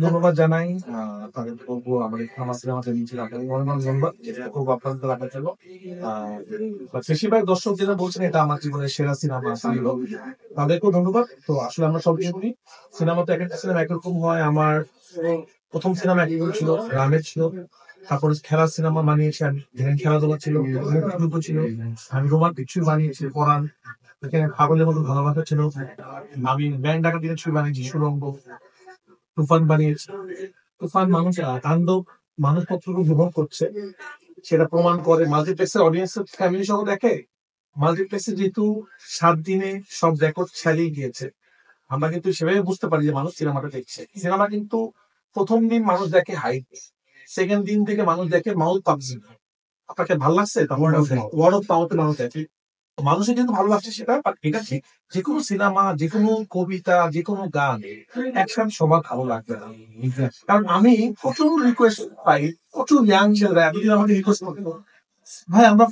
ধন্যবাদ জানাই। তাদের বলবো আমাদের আমার সিনেমাতে নিচে আপনাদের অনেক অনেক ধন্যবাদ। যেটা খুব আপনাদের রাখার জন্য। বেশিরভাগ দর্শক যেটা বলছেন এটা আমার জীবনের সেরা সিনেমা ছিল। তাদেরকেও ধন্যবাদ। তো আসলে আমরা সবই শুনি সিনেমা তো একটা সিনেমা একরকম হয়। আমার প্রথম সিনেমা একরকম ছিল, রামের ছিল। তারপরে খেলার সিনেমা বানিয়েছি আমি, যেখানে খেলাধুলা ছিল, মুক্তিযুদ্ধ ছিল, আমি রোমান্টিক ছবি বানিয়েছি, পরাণ, এখানে পাগলের মতো ভালোবাসা ছিল। আমি ব্যাংক ডাকাতির ছবি বানিয়েছি, সুরঙ্গ, তুফান বানিয়েছি। তুফান মানুষ তাণ্ডব মানুষ কতটুকু উপভোগ করছে সেটা প্রমাণ করে। মাল্টিপ্লেক্সের অডিয়েন্স ফ্যামিলি সহ দেখে। মাল্টিপ্লেক্সে যেহেতু 7 দিনে সব রেকর্ড ছাড়িয়ে গিয়েছে, আমরা কিন্তু সেভাবে বুঝতে পারি যে মানুষ সিনেমাটা দেখছে। সিনেমা কিন্তু প্রথম দিন মানুষ দেখে হাইপ, সেকেন্ড দিন থেকে মানুষ দেখে মাউথ পাবজি। আপনাকে ভালো লাগছে ওয়ার্ড অফ মাউথে মানুষ দেখে। মানুষের যেহেতু ভালো লাগছে সেটা, বাট এটা ঠিক যে কোনো সিনেমা, যে কোনো কবিতা, যে কোনো গান একসাথে সবার ভালো লাগবে না। কারণ আমি প্রচুর রিকোয়েস্ট পাই, প্রচুর ইয়াং ছেলেরা এতদিন আমাকে রিকোয়েস্ট করতে, ভাই আমরা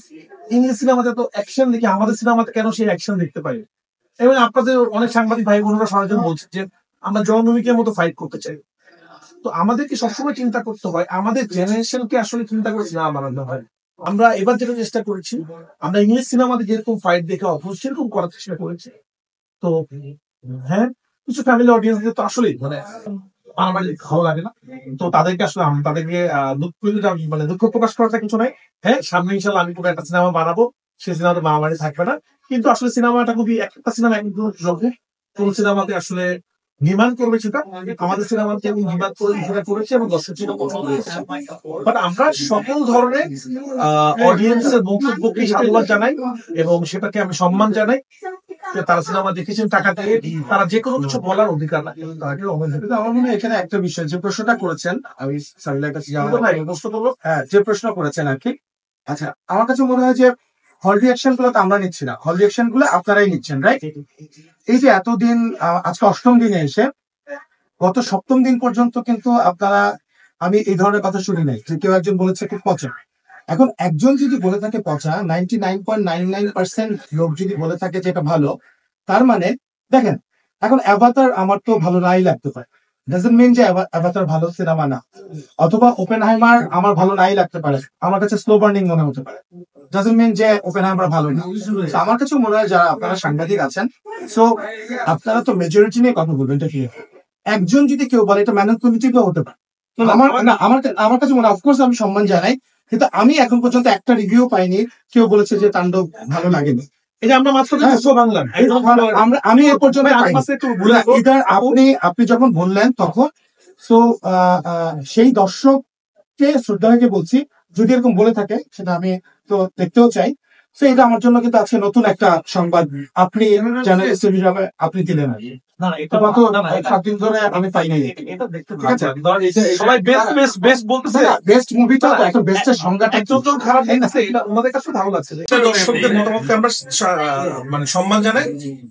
ইংলিশ সিনেমাতে তো অ্যাকশন দেখি, আমাদের সিনেমাতে কেন সেই অ্যাকশন দেখতে পাই? এবং আপনাদের অনেক সাংবাদিক ভাই বোনেরা সরাসরি বলছে যে আমরা জনমিকের মতো ফাইট করতে চাই। তো আমাদেরকে সবসময় চিন্তা করতে হয়, আমাদের জেনারেশনকে আসলে চিন্তা করে সিনেমা বানানো হয়। আমরা এবার যেটা চেষ্টা করেছি, আমরা ইংলিশ সিনেমাতে যেরকম ফাইট দেখে অভ্যস্ত সেরকম করার চেষ্টা করেছি। তো হ্যাঁ, কিছু ফ্যামিলি অডিয়েন্সদের তো আসলে মানে আমার ভালো লাগে না। তো তাদেরকে আসলে তাদেরকে দুঃখ প্রকাশ করাটা কিছু নাই। হ্যাঁ, সামনে ইনশাল্লাহ আমি কোনো একটা সিনেমা বানাবো, সেই সিনেমাতে মারামারি থাকবে না। কিন্তু আসলে সিনেমাটা খুবই একটা সিনেমা কিন্তু কোন সিনেমাতে আসলে নির্মাণ করবে সেটা আমাদের সিনেমাতে নির্মাণ করে করেছে এবং দর্শক সেটা পছন্দ করেছে। বাট আমরা সকল ধরনের অডিয়েন্সের বক্তব্যকে সাধুবাদ জানাই এবং সেটাকে আমি সম্মান জানাই। তারা সিনেমা দেখেছেন টাকা দিয়ে, তারা যে কোনো কিছু বলার অধিকার রাখে। আমার মনে হয় এখানে একটা বিষয় যে প্রশ্নটা করেছেন, আমি সামিলার কাছে প্রশ্ন করবো। হ্যাঁ, যে প্রশ্ন করেছেন আর কি। আচ্ছা, আমার কাছে মনে হয় যে হল রিয়াকশন গুলো তো আমরা নিচ্ছি না, হল রিয়াকশন গুলো আপনারাই নিচ্ছেন, রাইট? এই যে এতদিন, আজকে 8ম দিনে এসে গত 7ম দিন পর্যন্ত কিন্তু আপনারা, আমি এই ধরনের কথা শুনি নাই যে কেউ একজন বলেছে খুব পচা। এখন একজন যদি বলে থাকে পচা, 99.99% লোক যদি বলে থাকে যে এটা ভালো, তার মানে দেখেন, এখন অ্যাভাতার আমার তো ভালো নাই লাগতে পারে, ডাজন্ট মিন যে অ্যাভাতার ভালো সিনেমা না। অথবা ওপেনহাইমার আমার ভালো নাই লাগতে পারে, আমার কাছে স্লো বার্নিং মনে হতে পারে, ডাজন্ট মিন যে ওপেনহাইমার ভালো না। So আমার কাছে মনে হয় যারা আপনারা সাংবাদিক আছেন, সো আপনারা তো মেজরিটি নিয়ে কথা বলবেন। এটা কি একজন যদি কেউ বলে এটা ম্যানিপুলেটিভও হতে পারে। আমার কাছে মনে হয়, অফকোর্স আমি সম্মান জানাই, কিন্তু আমি এখন পর্যন্ত একটা রিভিউ পাইনি কেউ বলেছে যে তাণ্ডব ভালো লাগেনি। এই যে আমরা মাত্র বাংলা আমি এ পর্যন্ত আপনি যখন বললেন তখন, তো সেই দর্শককে শ্রদ্ধা রেখে বলছি, যদি এরকম বলে থাকে সেটা আমি তো দেখতেও চাই। তো এটা আমার জন্য কিন্তু আজকে নতুন একটা সংবাদ আপনি জার্নালিস্ট হিসাবে আপনি দিলেন। না, এটা 7 দিন ধরে আমি পাই নাই। ঠিক আছে, সবাই বেস্ট বলতেছে, বেস্ট মুভিটা একটা বেস্টের সংজ্ঞাটা একজন খারাপ লাগছে, এটা ওনাদের কাছে ভালো লাগছে। দর্শকদের মতামতকে আমরা মানে সম্মান জানাই।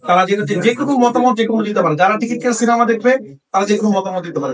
তারা যে কোনো মতামত যে কোনো দিতে পারে, যারা টিকিট কেটে সিনেমা দেখবে তারা যে কোনো মতামত দিতে পারে।